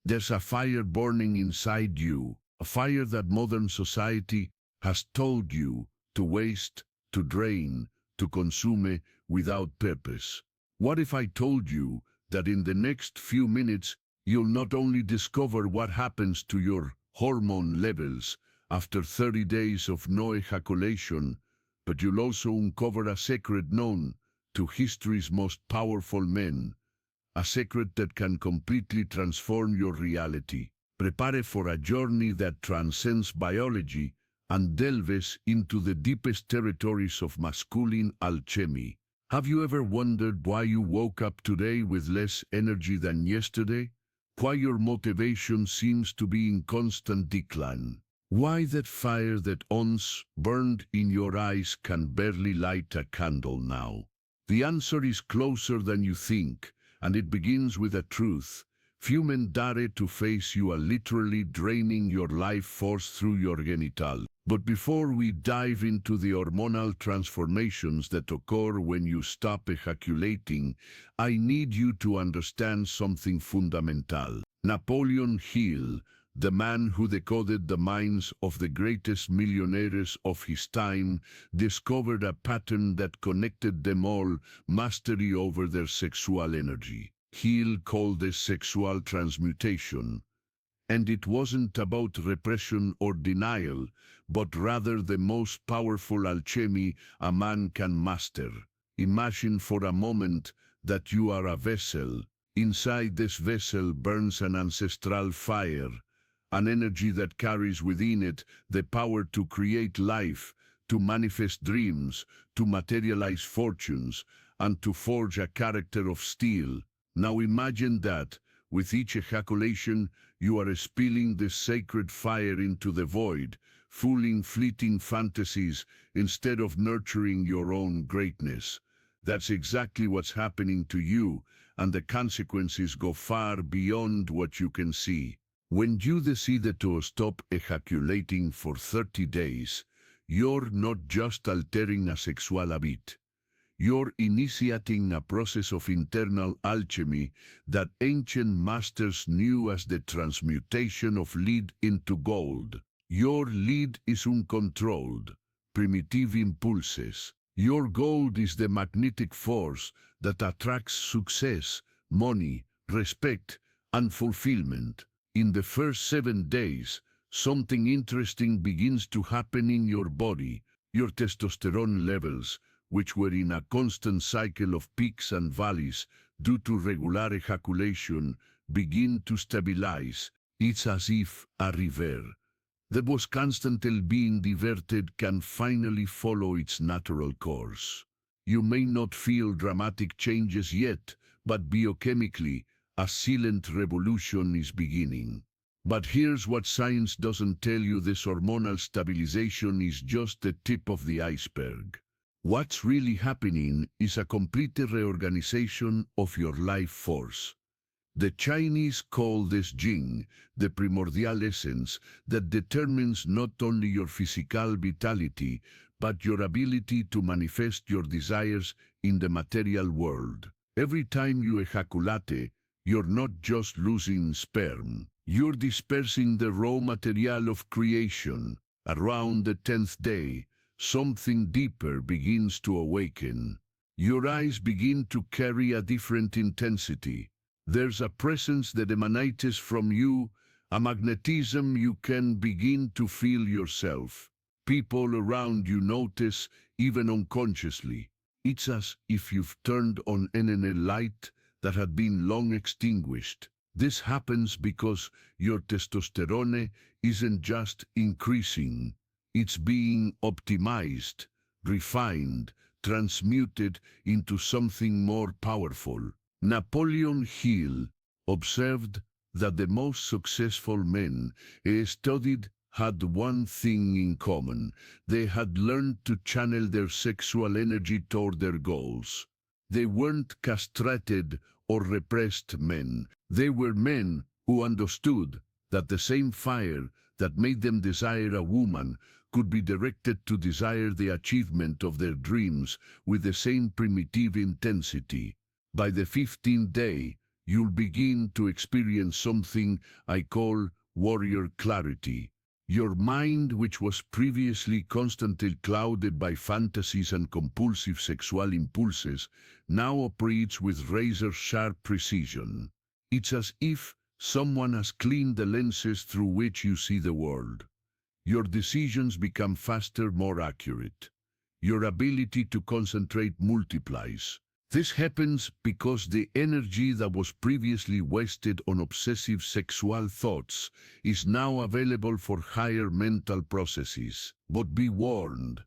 There's a fire burning inside you, a fire that modern society has told you to waste, to drain, to consume without purpose. What if I told you that in the next few minutes you'll not only discover what happens to your hormone levels after 30 days of no ejaculation, but you'll also uncover a secret known to history's most powerful men, a secret that can completely transform your reality. Prepare for a journey that transcends biology and delves into the deepest territories of masculine alchemy. Have you ever wondered why you woke up today with less energy than yesterday? Why your motivation seems to be in constant decline? Why that fire that once burned in your eyes can barely light a candle now? The answer is closer than you think, and it begins with a truth. Few men dare to face you are literally draining your life force through your genital. But before we dive into the hormonal transformations that occur when you stop ejaculating, I need you to understand something fundamental. Napoleon Hill, the man who decoded the minds of the greatest millionaires of his time, discovered a pattern that connected them all: mastery over their sexual energy. Hill called this sexual transmutation. And it wasn't about repression or denial, but rather the most powerful alchemy a man can master. Imagine for a moment that you are a vessel. Inside this vessel burns an ancestral fire, an energy that carries within it the power to create life, to manifest dreams, to materialize fortunes, and to forge a character of steel. Now imagine that, with each ejaculation, you are spilling this sacred fire into the void, fooling fleeting fantasies instead of nurturing your own greatness. That's exactly what's happening to you, and the consequences go far beyond what you can see. When you decide to stop ejaculating for 30 days, you're not just altering a sexual habit. You're initiating a process of internal alchemy that ancient masters knew as the transmutation of lead into gold. Your lead is uncontrolled, primitive impulses. Your gold is the magnetic force that attracts success, money, respect, and fulfillment. In the first 7 days, something interesting begins to happen in your body. Your testosterone levels, which were in a constant cycle of peaks and valleys due to regular ejaculation, begin to stabilize. It's as if a river that was constantly being diverted can finally follow its natural course. You may not feel dramatic changes yet, but biochemically, a silent revolution is beginning. But here's what science doesn't tell you: this hormonal stabilization is just the tip of the iceberg. What's really happening is a complete reorganization of your life force. The Chinese call this Jing, the primordial essence that determines not only your physical vitality, but your ability to manifest your desires in the material world. Every time you ejaculate, you're not just losing sperm, you're dispersing the raw material of creation. Around the 10th day, something deeper begins to awaken. Your eyes begin to carry a different intensity. There's a presence that emanates from you, a magnetism you can begin to feel yourself. People around you notice, even unconsciously. It's as if you've turned on a light that had been long extinguished. This happens because your testosterone isn't just increasing. It's being optimized, refined, transmuted into something more powerful. Napoleon Hill observed that the most successful men he studied had one thing in common: they had learned to channel their sexual energy toward their goals. They weren't castrated or repressed men. They were men who understood that the same fire that made them desire a woman could be directed to desire the achievement of their dreams with the same primitive intensity. By the 15th day, you'll begin to experience something I call warrior clarity. Your mind, which was previously constantly clouded by fantasies and compulsive sexual impulses, now operates with razor-sharp precision. It's as if someone has cleaned the lenses through which you see the world. Your decisions become faster, more accurate. Your ability to concentrate multiplies. This happens because the energy that was previously wasted on obsessive sexual thoughts is now available for higher mental processes. But be warned,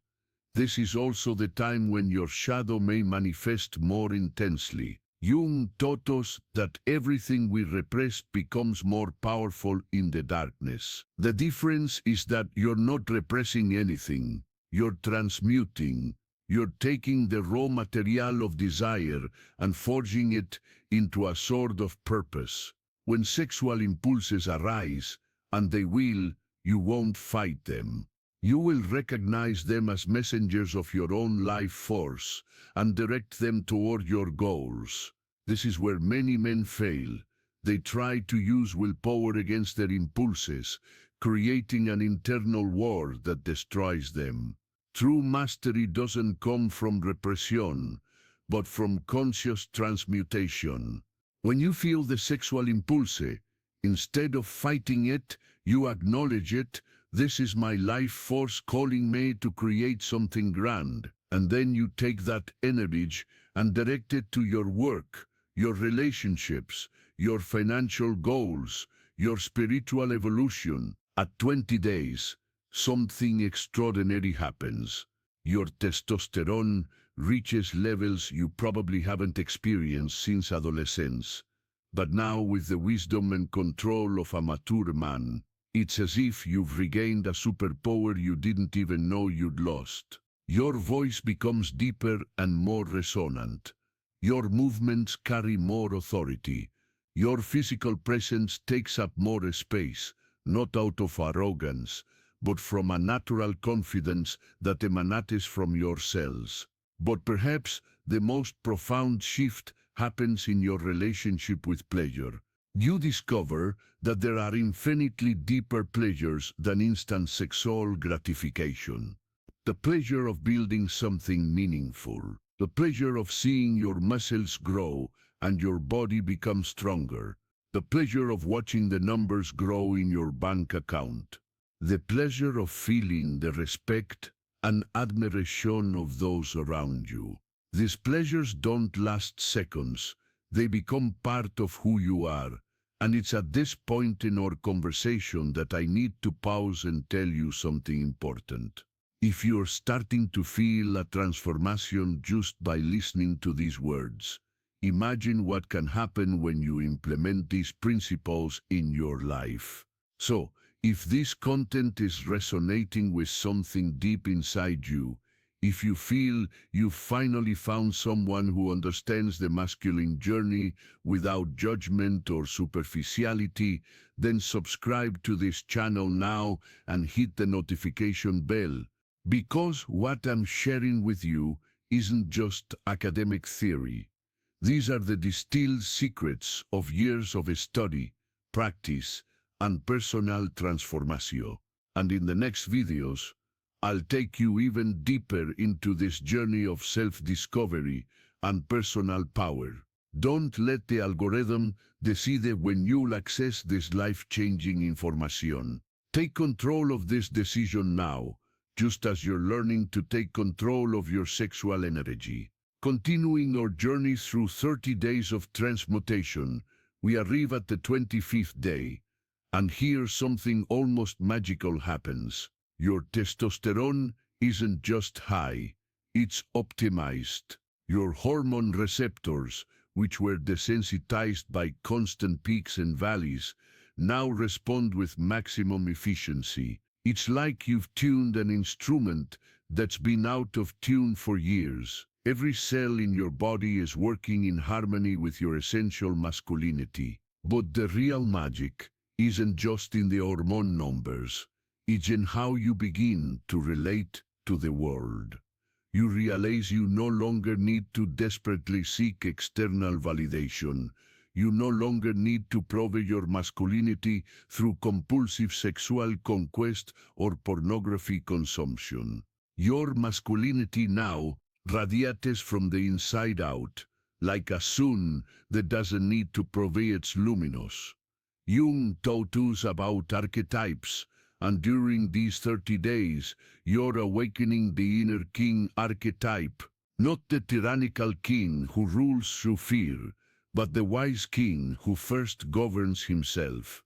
this is also the time when your shadow may manifest more intensely. Jung taught us that everything we repress becomes more powerful in the darkness. The difference is that you're not repressing anything, you're transmuting. You're taking the raw material of desire and forging it into a sword of purpose. When sexual impulses arise, and they will, you won't fight them. You will recognize them as messengers of your own life force and direct them toward your goals. This is where many men fail. They try to use willpower against their impulses, creating an internal war that destroys them. True mastery doesn't come from repression, but from conscious transmutation. When you feel the sexual impulse, instead of fighting it, you acknowledge it. This is my life force calling me to create something grand. And then you take that energy and direct it to your work, your relationships, your financial goals, your spiritual evolution. At 20 days, something extraordinary happens. Your testosterone reaches levels you probably haven't experienced since adolescence. But now, with the wisdom and control of a mature man, it's as if you've regained a superpower you didn't even know you'd lost. Your voice becomes deeper and more resonant. Your movements carry more authority. Your physical presence takes up more space, not out of arrogance, but from a natural confidence that emanates from your cells. But perhaps the most profound shift happens in your relationship with pleasure. You discover that there are infinitely deeper pleasures than instant sexual gratification. The pleasure of building something meaningful. The pleasure of seeing your muscles grow and your body become stronger. The pleasure of watching the numbers grow in your bank account. The pleasure of feeling the respect and admiration of those around you. These pleasures don't last seconds. They become part of who you are. And it's at this point in our conversation that I need to pause and tell you something important. If you're starting to feel a transformation just by listening to these words, imagine what can happen when you implement these principles in your life. So, if this content is resonating with something deep inside you, if you feel you've finally found someone who understands the masculine journey without judgment or superficiality, then subscribe to this channel now and hit the notification bell. Because what I'm sharing with you isn't just academic theory. These are the distilled secrets of years of study, practice, and personal transformation. And in the next videos, I'll take you even deeper into this journey of self-discovery and personal power. Don't let the algorithm decide when you'll access this life-changing information. Take control of this decision now, just as you're learning to take control of your sexual energy. Continuing our journey through 30 days of transmutation, we arrive at the 25th day. And here something almost magical happens. Your testosterone isn't just high, it's optimized. Your hormone receptors, which were desensitized by constant peaks and valleys, now respond with maximum efficiency. It's like you've tuned an instrument that's been out of tune for years. Every cell in your body is working in harmony with your essential masculinity. But the real magic isn't just in the hormone numbers. It's in how you begin to relate to the world. You realize you no longer need to desperately seek external validation. You no longer need to prove your masculinity through compulsive sexual conquest or pornography consumption. Your masculinity now radiates from the inside out, like a sun that doesn't need to prove its luminous. Jung taught us about archetypes, and during these 30 days, you're awakening the inner king archetype, not the tyrannical king who rules through fear, but the wise king who first governs himself.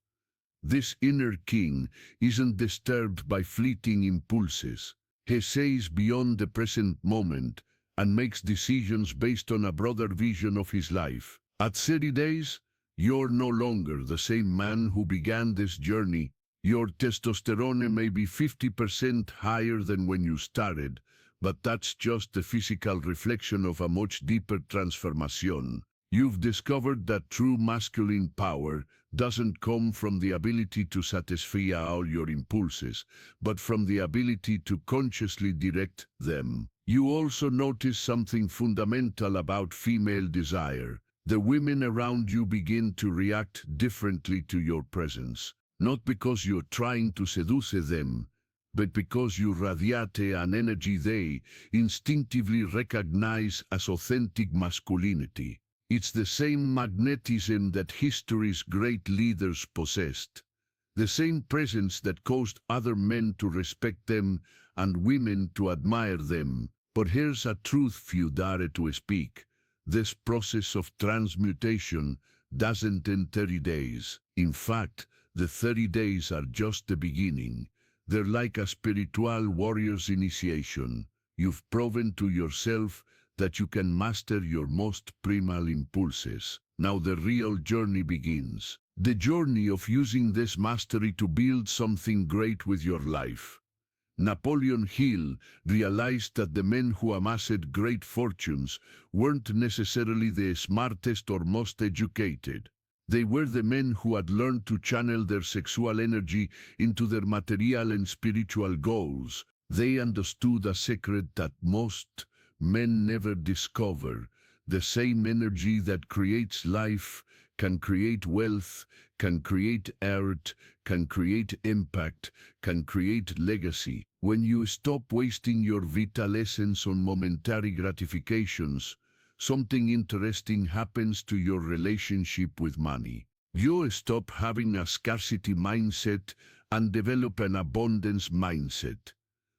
This inner king isn't disturbed by fleeting impulses. He sees beyond the present moment and makes decisions based on a broader vision of his life. At 30 days, you're no longer the same man who began this journey. Your testosterone may be 50% higher than when you started, but that's just the physical reflection of a much deeper transformation. You've discovered that true masculine power doesn't come from the ability to satisfy all your impulses, but from the ability to consciously direct them. You also notice something fundamental about female desire. The women around you begin to react differently to your presence, not because you're trying to seduce them, but because you radiate an energy they instinctively recognize as authentic masculinity. It's the same magnetism that history's great leaders possessed, the same presence that caused other men to respect them and women to admire them. But here's a truth few dare to speak. This process of transmutation doesn't end 30 days. In fact, the 30 days are just the beginning. They're like a spiritual warrior's initiation. You've proven to yourself that you can master your most primal impulses. Now the real journey begins. The journey of using this mastery to build something great with your life. Napoleon Hill realized that the men who amassed great fortunes weren't necessarily the smartest or most educated. They were the men who had learned to channel their sexual energy into their material and spiritual goals. They understood a secret that most men never discover. The same energy that creates life can create wealth, can create art, can create impact, can create legacy. When you stop wasting your vital essence on momentary gratifications, something interesting happens to your relationship with money. You stop having a scarcity mindset and develop an abundance mindset.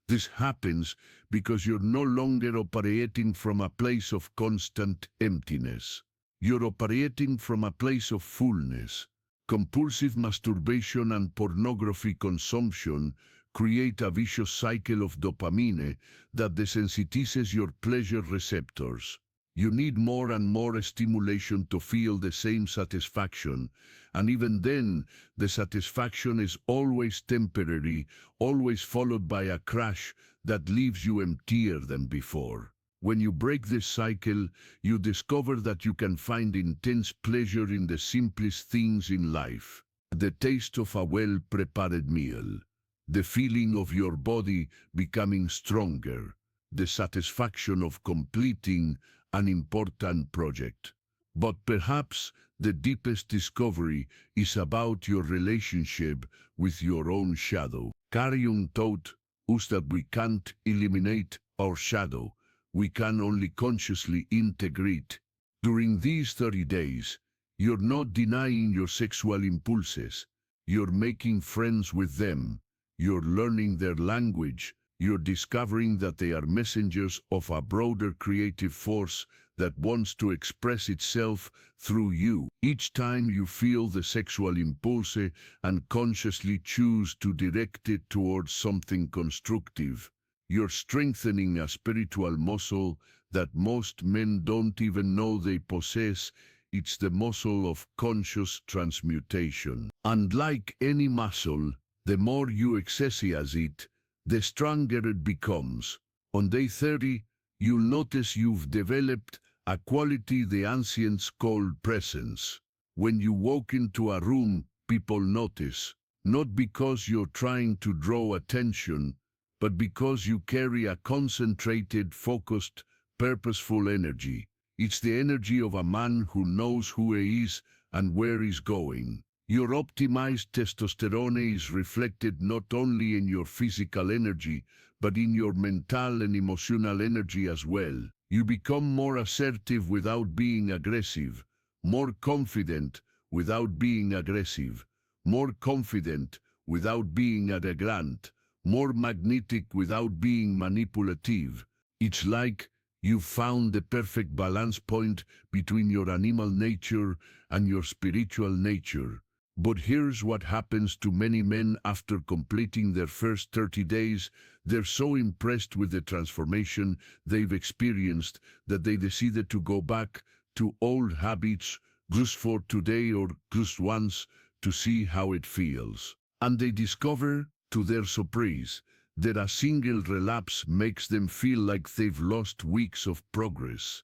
This happens because you're no longer operating from a place of constant emptiness. You're operating from a place of fullness. Compulsive masturbation and pornography consumption create a vicious cycle of dopamine that desensitizes your pleasure receptors. You need more and more stimulation to feel the same satisfaction, and even then, the satisfaction is always temporary, always followed by a crash that leaves you emptier than before. When you break this cycle, you discover that you can find intense pleasure in the simplest things in life. The taste of a well-prepared meal, the feeling of your body becoming stronger, the satisfaction of completing an important project. But perhaps the deepest discovery is about your relationship with your own shadow. Carl Jung taught us that we can't eliminate our shadow, we can only consciously integrate. During these 30 days, you're not denying your sexual impulses, you're making friends with them, you're learning their language, you're discovering that they are messengers of a broader creative force that wants to express itself through you. Each time you feel the sexual impulse and consciously choose to direct it towards something constructive, you're strengthening a spiritual muscle that most men don't even know they possess. It's the muscle of conscious transmutation. And like any muscle, the more you exercise it, the stronger it becomes. On day 30, you'll notice you've developed a quality the ancients called presence. When you walk into a room, people notice, not because you're trying to draw attention, but because you carry a concentrated, focused, purposeful energy. It's the energy of a man who knows who he is and where it's going. Your optimized testosterone is reflected not only in your physical energy, but in your mental and emotional energy as well. You become more assertive without being aggressive, more confident without being aggressive, more confident without being arrogant, more magnetic without being manipulative. It's like you've found the perfect balance point between your animal nature and your spiritual nature. But here's what happens to many men after completing their first 30 days. They're so impressed with the transformation they've experienced that they decided to go back to old habits just for today or just once to see how it feels. And they discover, to their surprise, that a single relapse makes them feel like they've lost weeks of progress.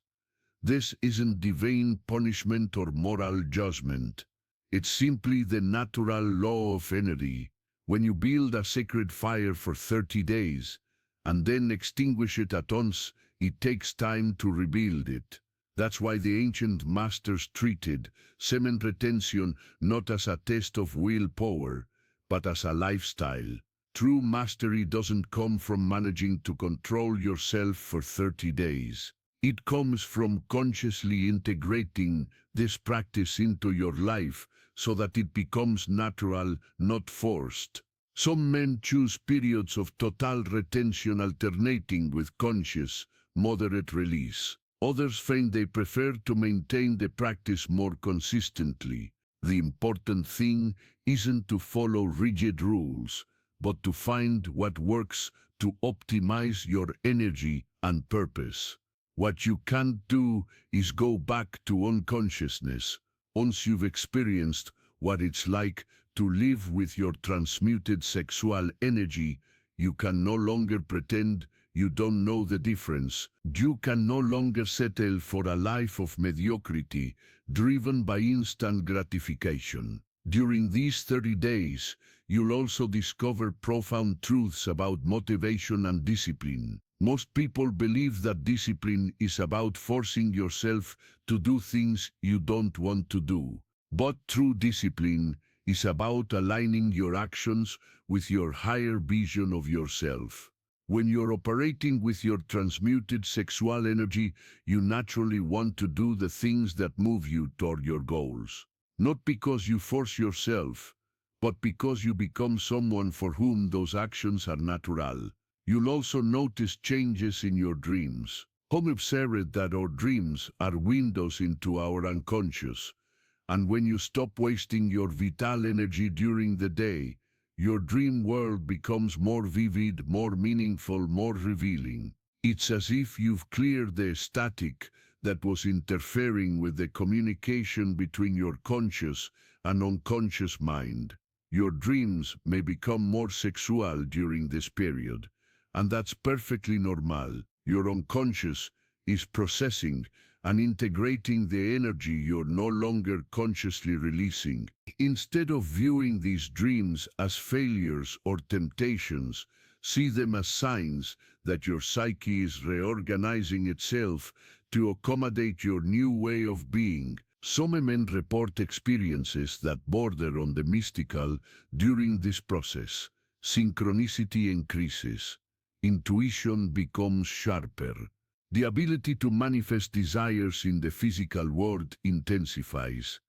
This isn't divine punishment or moral judgment. It's simply the natural law of energy. When you build a sacred fire for 30 days, and then extinguish it at once, it takes time to rebuild it. That's why the ancient masters treated semen retention not as a test of willpower, but as a lifestyle. True mastery doesn't come from managing to control yourself for 30 days. It comes from consciously integrating this practice into your life so that it becomes natural, not forced. Some men choose periods of total retention alternating with conscious, moderate release. Others find they prefer to maintain the practice more consistently. The important thing isn't to follow rigid rules, but to find what works to optimize your energy and purpose. What you can't do is go back to unconsciousness. Once you've experienced what it's like to live with your transmuted sexual energy, you can no longer pretend you don't know the difference. You can no longer settle for a life of mediocrity, driven by instant gratification. During these 30 days, you'll also discover profound truths about motivation and discipline. Most people believe that discipline is about forcing yourself to do things you don't want to do. But true discipline is about aligning your actions with your higher vision of yourself. When you're operating with your transmuted sexual energy, you naturally want to do the things that move you toward your goals. Not because you force yourself, but because you become someone for whom those actions are natural. You'll also notice changes in your dreams. Some observed that our dreams are windows into our unconscious, and when you stop wasting your vital energy during the day, your dream world becomes more vivid, more meaningful, more revealing. It's as if you've cleared the static that was interfering with the communication between your conscious and unconscious mind. Your dreams may become more sexual during this period, and that's perfectly normal. Your unconscious is processing and integrating the energy you're no longer consciously releasing. Instead of viewing these dreams as failures or temptations, see them as signs that your psyche is reorganizing itself to accommodate your new way of being. Some men report experiences that border on the mystical during this process. Synchronicity increases. Intuition becomes sharper. The ability to manifest desires in the physical world intensifies.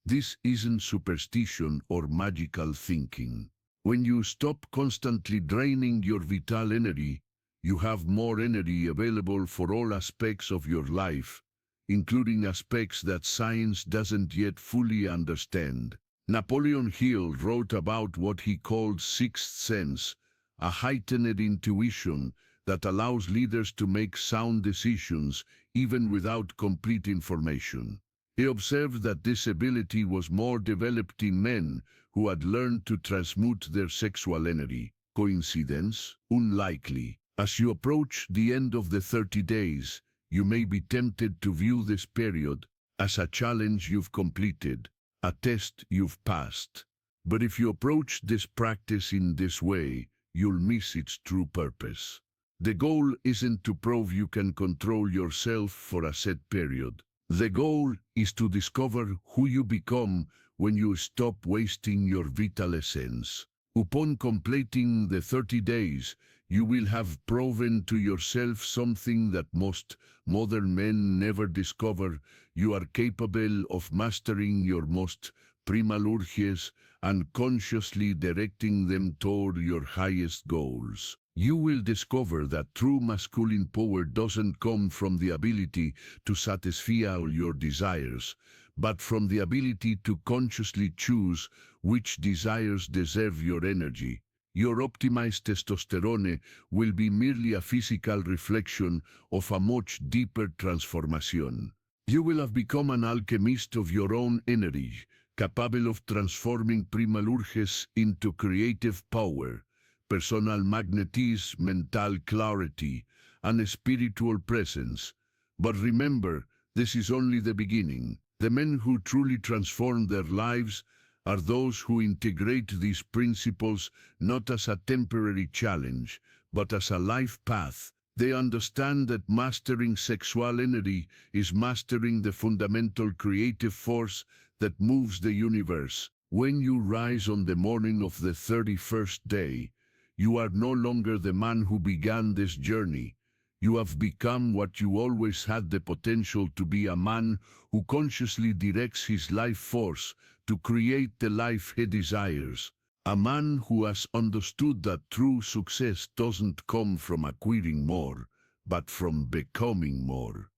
This isn't superstition or magical thinking. When you stop constantly draining your vital energy, you have more energy available for all aspects of your life, including aspects that science doesn't yet fully understand. Napoleon Hill wrote about what he called sixth sense, a heightened intuition that allows leaders to make sound decisions even without complete information. He observed that this ability was more developed in men who had learned to transmute their sexual energy. Coincidence? Unlikely. As you approach the end of the 30 days, you may be tempted to view this period as a challenge you've completed, a test you've passed. But if you approach this practice in this way, you'll miss its true purpose. The goal isn't to prove you can control yourself for a set period. The goal is to discover who you become when you stop wasting your vital essence. Upon completing the 30 days, you will have proven to yourself something that most modern men never discover. You are capable of mastering your most primal urges and consciously directing them toward your highest goals. You will discover that true masculine power doesn't come from the ability to satisfy all your desires, but from the ability to consciously choose which desires deserve your energy. Your optimized testosterone will be merely a physical reflection of a much deeper transformation. You will have become an alchemist of your own energy, capable of transforming primal urges into creative power, personal magnetism, mental clarity, and spiritual presence. But remember, this is only the beginning. The men who truly transform their lives are those who integrate these principles not as a temporary challenge, but as a life path. They understand that mastering sexual energy is mastering the fundamental creative force that moves the universe. When you rise on the morning of the 31st day, you are no longer the man who began this journey. You have become what you always had the potential to be, a man who consciously directs his life force to create the life he desires. A man who has understood that true success doesn't come from acquiring more, but from becoming more.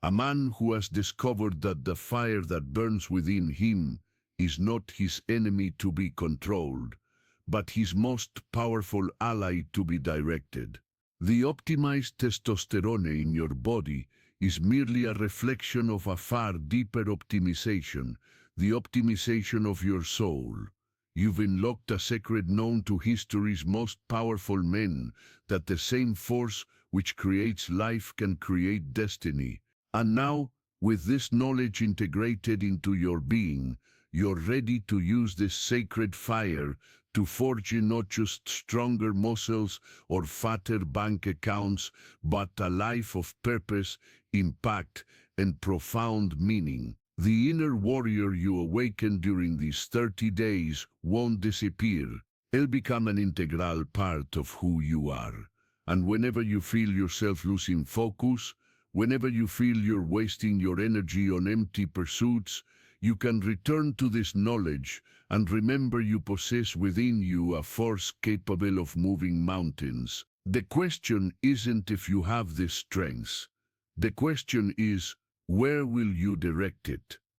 A man who has discovered that the fire that burns within him is not his enemy to be controlled, but his most powerful ally to be directed. The optimized testosterone in your body is merely a reflection of a far deeper optimization, the optimization of your soul. You've unlocked a secret known to history's most powerful men, that the same force which creates life can create destiny. And now, with this knowledge integrated into your being, you're ready to use this sacred fire to forge not just stronger muscles or fatter bank accounts, but a life of purpose, impact, and profound meaning. The inner warrior you awaken during these 30 days won't disappear. It'll become an integral part of who you are. And whenever you feel yourself losing focus, whenever you feel you're wasting your energy on empty pursuits, you can return to this knowledge and remember you possess within you a force capable of moving mountains. The question isn't if you have this strength. The question is, where will you direct it?